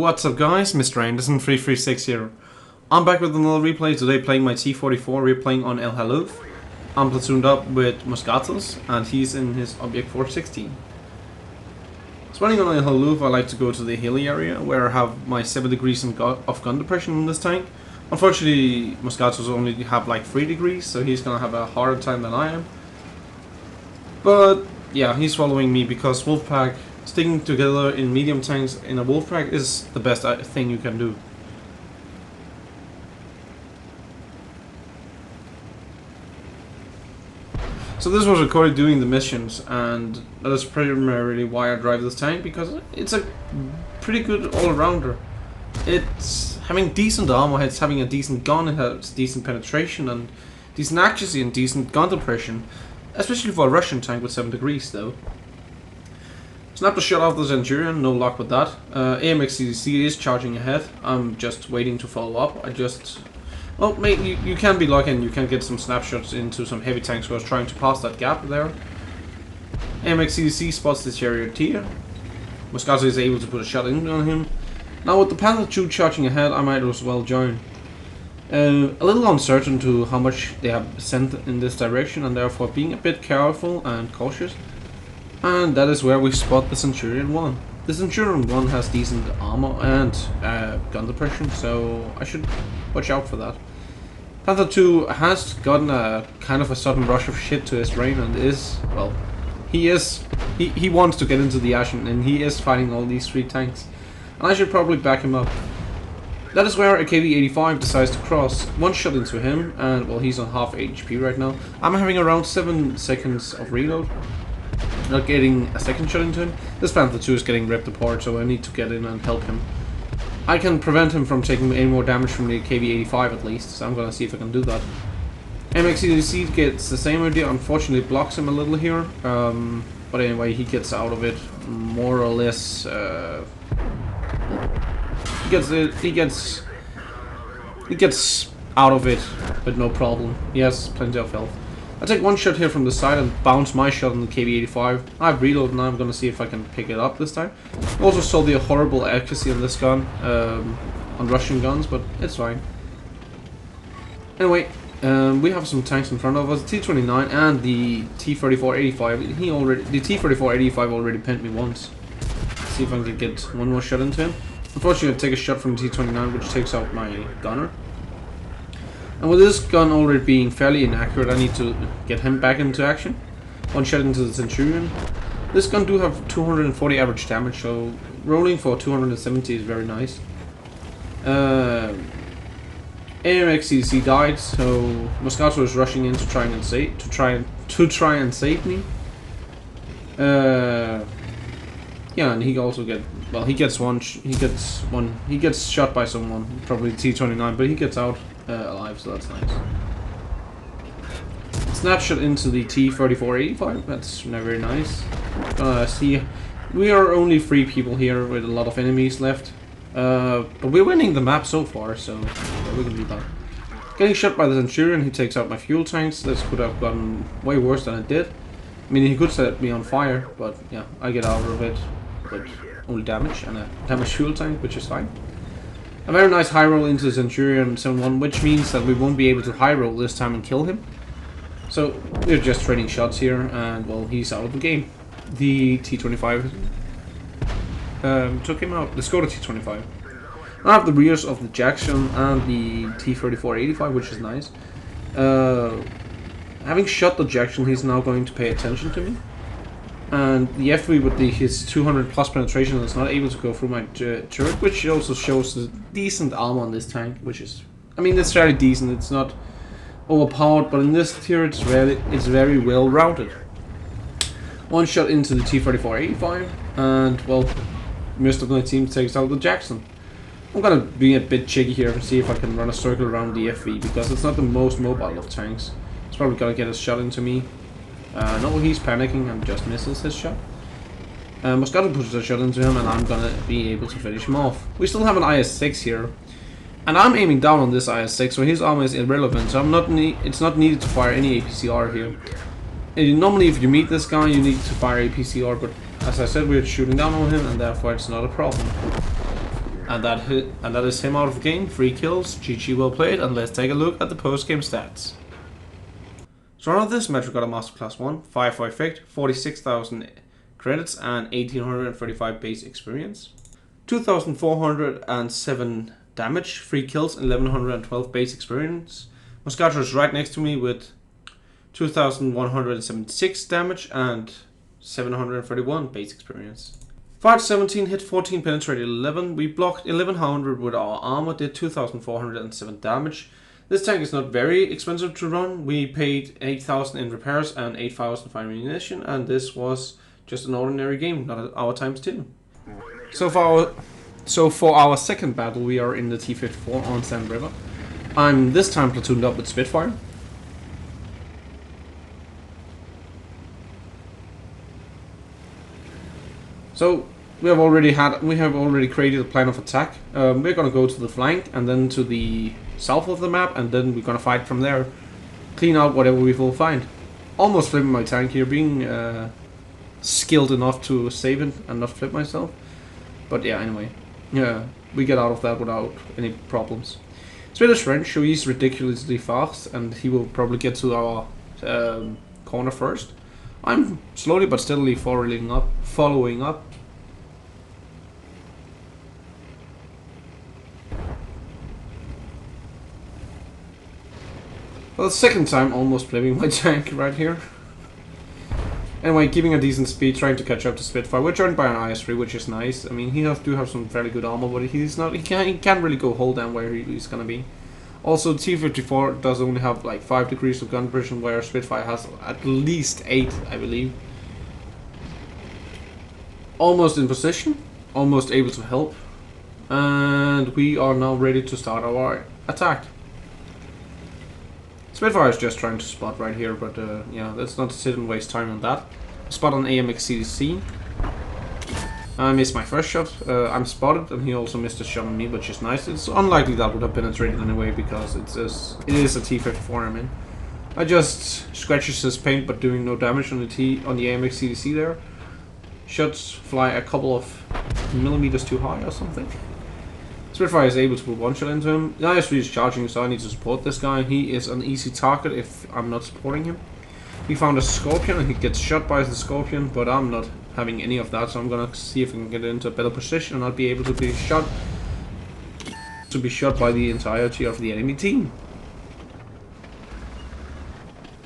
What's up guys, Mr. Anderson336 here. I'm back with another replay, today playing my T-44, we're playing on El Haluf. I'm platooned up with moscatos, and he's in his object 416. So running on El Haluf, I like to go to the hilly area, where I have my 7 degrees of gun depression in this tank. Unfortunately, moscatos only have like 3 degrees, so he's gonna have a harder time than I am. But yeah, he's following me because wolfpack, sticking together in medium tanks in a wolfpack is the best thing you can do. So this was recorded doing the missions, and that is primarily why I drive this tank, because it's a pretty good all-rounder. It's having decent armor, it's having a decent gun, it has decent penetration and decent accuracy and decent gun depression, especially for a Russian tank with 7 degrees though. Snapped a shot off the Centurion, no luck with that. AMX-CDC is charging ahead. I'm just waiting to follow up. Well, mate, you can be lucky and you can get some snapshots into some heavy tanks who are trying to pass that gap there. AMX-CDC spots this charioteer. Moscato is able to put a shot in on him. Now with the Panther 2 charging ahead, I might as well join. A little uncertain to how much they have sent in this direction, and therefore being a bit careful and cautious. And that is where we spot the Centurion 1. The Centurion 1 has decent armor and gun depression, so I should watch out for that. Panther 2 has gotten a kind of a sudden rush of shit to his brain, and he wants to get into the action, and he is fighting all these 3 tanks. And I should probably back him up. That is where a KV-85 decides to cross. One shot into him, and well, he's on half HP right now. I'm having around 7 seconds of reload. Not getting a second shot into him. This Panther 2 is getting ripped apart, so I need to get in and help him. I can prevent him from taking any more damage from the KV-85 at least, so I'm gonna see if I can do that. MX-CDC gets the same idea, unfortunately blocks him a little here. But anyway, he gets out of it more or less. He gets out of it with no problem. He has plenty of health. I take one shot here from the side and bounce my shot on the KV-85. I have reload now, I'm gonna see if I can pick it up this time. Also saw the horrible accuracy on this gun, on Russian guns, but it's fine. Anyway, we have some tanks in front of us, the T-29 and the T-44-85. The T-44-85 already pinned me once. Let's see if I can get one more shot into him. Unfortunately, I take a shot from the T-29, which takes out my gunner. And with this gun already being fairly inaccurate, I need to get him back into action. One shot into the Centurion. This gun do have 240 average damage, so rolling for 270 is very nice. AMX-CDC died, so Moscato is rushing in to try and save me. Yeah, and he also he gets shot by someone, probably T-29, but he gets out alive, so that's nice. Snapshot into the T-44-85, that's very nice. See, we are only 3 people here with a lot of enemies left, but we're winning the map so far, so yeah, we can do that. Getting shot by the Centurion, he takes out my fuel tanks. This could have gotten way worse than it did. I mean, he could set me on fire, but yeah, I get out of it with only damage and a damaged fuel tank, which is fine. A very nice high roll into the Centurion 7-1, which means that we won't be able to high roll this time and kill him. So we're just trading shots here, and well, he's out of the game. The T-25 took him out. Let's go to T-25. I have the rears of the Jackson and the T-34-85, which is nice. Having shot the Jackson, he's now going to pay attention to me. And the FV with his 200 plus penetration is not able to go through my turret, which also shows the decent armor on this tank, which is, I mean, it's fairly decent. It's not overpowered, but in this tier it's very well routed. One shot into the T-44-85, and well, most of my team takes out the Jackson. I'm gonna be a bit cheeky here and see if I can run a circle around the FV, because it's not the most mobile of tanks. It's probably gonna get a shot into me. No, he's panicking and just misses his shot. Moscato pushes a shot into him, and I'm gonna be able to finish him off. We still have an IS-6 here, and I'm aiming down on this IS-6, so his armor is irrelevant. So it's not needed to fire any APCR here. Normally, if you meet this guy, you need to fire APCR, but as I said, we're shooting down on him, and therefore it's not a problem. And that is him out of the game. 3 kills, GG, well played, and let's take a look at the post-game stats. So out of this match we got a Master Class 1, 5 for effect, 46,000 credits and 1835 base experience. 2,407 damage, 3 kills, 1112 base experience. Moscato is right next to me with 2,176 damage and 731 base experience. 517 hit 14, penetrated 11. We blocked 1100 with our armor, did 2,407 damage. This tank is not very expensive to run. We paid 8,000 in repairs and 8,000 for ammunition, and this was just an ordinary game, not our times 2. So for our second battle, we are in the T-54 on Sand River. I'm this time platooned up with Spitfire. So we have already created a plan of attack. We're gonna go to the flank and then to the south of the map, and then we're gonna fight from there. Clean out whatever we will find. Almost flipping my tank here, being skilled enough to save it and not flip myself. But yeah, anyway, yeah, we get out of that without any problems. Swedish French, so he's ridiculously fast, and he will probably get to our corner first. I'm slowly but steadily following up. For the second time, almost flipping my tank right here. Anyway, keeping a decent speed, trying to catch up to Spitfire. We're joined by an IS-3, which is nice. I mean, he do have some fairly good armor, but he can't really go hold down where he's gonna be. Also, T-54 does only have like 5 degrees of gun precision, where Spitfire has at least 8, I believe. Almost in position, almost able to help, and we are now ready to start our attack. Spitfire is just trying to spot right here, but yeah, let's not sit and waste time on that. Spot on AMX CDC. I missed my first shot. I'm spotted, and he also missed a shot on me, which is nice. It's unlikely that would have penetrated anyway, because it is a T-54. I mean, I just scratches his paint, but doing no damage on the AMX CDC there. Shots fly a couple of millimeters too high or something. Spitfire is able to put one shot into him. The IS-3 is charging, so I need to support this guy. He is an easy target if I'm not supporting him. He found a Scorpion, and he gets shot by the Scorpion, but I'm not having any of that, so I'm gonna see if I can get into a better position and not be able to be shot by the entirety of the enemy team.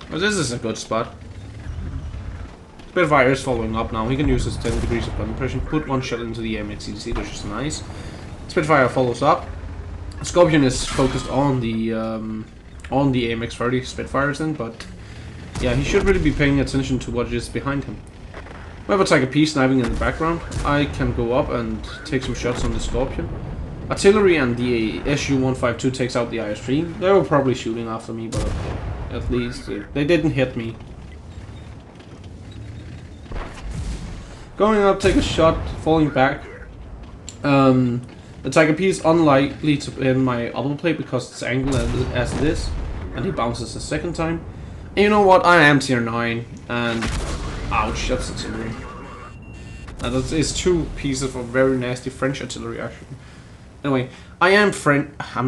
Well, this is a good spot. Spitfire is following up now. He can use his 10 degrees of gun pressure, put one shot into the AMX CDC, which is nice. Spitfire follows up. Scorpion is focused on the AMX 30 Spitfires in, but yeah, he should really be paying attention to what is behind him. We have a Tiger P sniping in the background. I can go up and take some shots on the Scorpion. Artillery and the SU-152 takes out the IS-3. They were probably shooting after me, but at least they didn't hit me. Going up, take a shot, falling back. The Tiger P is unlikely to hit my upper plate because it's angled as it is, and he bounces a second time. And you know what? I am tier 9, and ouch, that's artillery. And that is 2 pieces of very nasty French artillery, actually. Anyway, I'm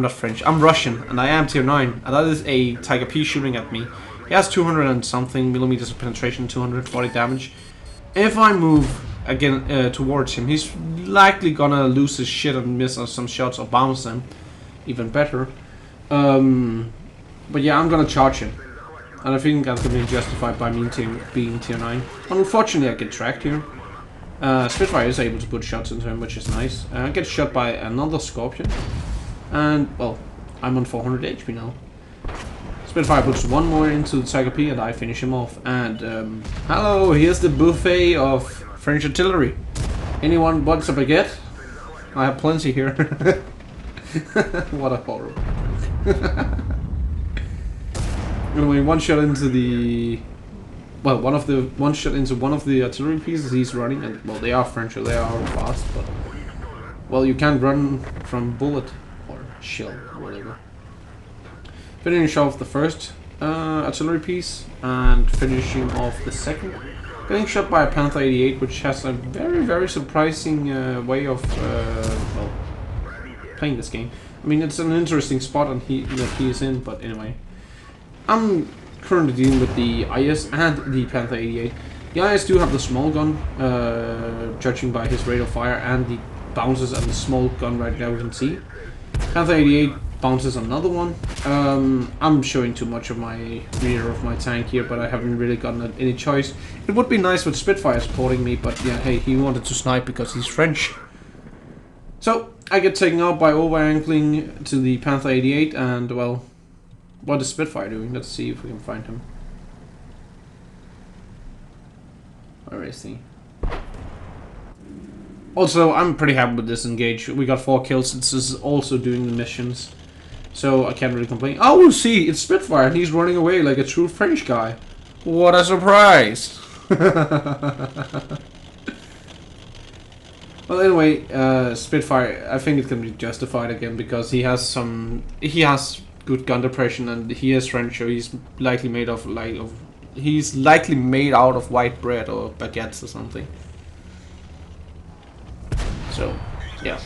not French, I'm Russian, and I am tier 9, and that is a Tiger P shooting at me. He has 200 and something millimeters of penetration, 240 damage. If I move again towards him, he's likely gonna lose his shit and miss some shots or bounce them. Even better. But yeah, I'm gonna charge him. And I think that's gonna be justified by me being tier 9. Unfortunately, I get tracked here. Spitfire is able to put shots into him, which is nice. I get shot by another Scorpion. And, well, I'm on 400 HP now. Spitfire puts one more into the Tiger P, and I finish him off. And, hello, here's the buffet of French artillery. Anyone wants a baguette? I have plenty here. What a horror. Anyway, one shot into the... Well, one shot into one of the artillery pieces he's running, and well, they are French, so they are fast, but well, you can't run from bullet or shell or whatever. Finishing off the first artillery piece and finishing off the second. Getting shot by a Panther 88, which has a very, very surprising way of well, playing this game. I mean, it's an interesting spot and that he is in, but anyway. I'm currently dealing with the IS and the Panther 88. The IS do have the small gun, judging by his rate of fire and the bounces and the small gun right there we can see. Panther 88 bounces another one. I'm showing too much of my rear of my tank here, but I haven't really gotten any choice. It would be nice with Spitfire supporting me, but yeah, hey, he wanted to snipe because he's French. So, I get taken out by over-angling to the Panther 88, and well, what is Spitfire doing? Let's see if we can find him. Where is he? Also, I'm pretty happy with this engage. We got 4 kills. This is also doing the missions, so I can't really complain. Oh, see, it's Spitfire, and he's running away like a true French guy. What a surprise! Well, anyway, Spitfire, I think it can be justified again because he has good gun depression, and he is French, so he's likely made of he's likely made out of white bread or baguettes or something. So, yeah.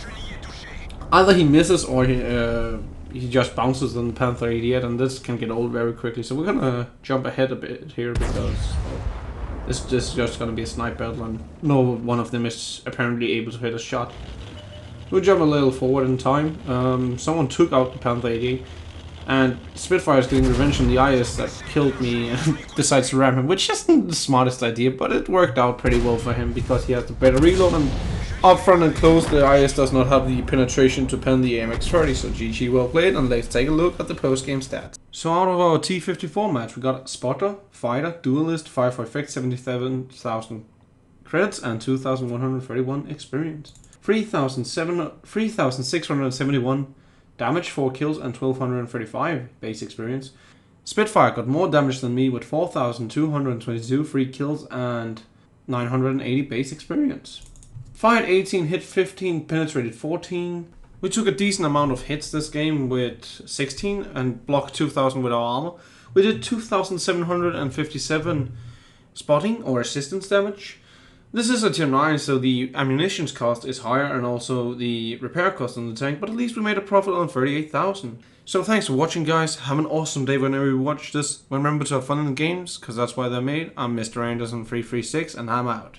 Either he misses or he just bounces on the Panther 88, and this can get old very quickly. So we're gonna jump ahead a bit here because well, this is just gonna be a snipe battle, and no one of them is apparently able to hit a shot. We'll jump a little forward in time. Someone took out the Panther 88. And Spitfire is getting revenge on the IS that killed me and decides to ram him, which isn't the smartest idea, but it worked out pretty well for him because he has the better reload, and up front and close the IS does not have the penetration to pen the AMX-30, so GG, well played, and let's take a look at the post-game stats. So out of our T-54 match, we got Spotter, Fighter, Duelist, Fire for Effect, 77,000 credits and 2,131 experience. 3,671 damage, 4 kills, and 1,235 base experience. Spitfire got more damage than me with 4,222 free kills and 980 base experience. Fired 18, hit 15, penetrated 14. We took a decent amount of hits this game with 16 and blocked 2,000 with our armor. We did 2,757 spotting or assistance damage. This is a tier 9, so the ammunitions cost is higher and also the repair cost on the tank, but at least we made a profit on 38,000. So thanks for watching, guys. Have an awesome day whenever you watch this. Remember to have fun in the games, because that's why they're made. I'm Mr. Anderson336 and I'm out.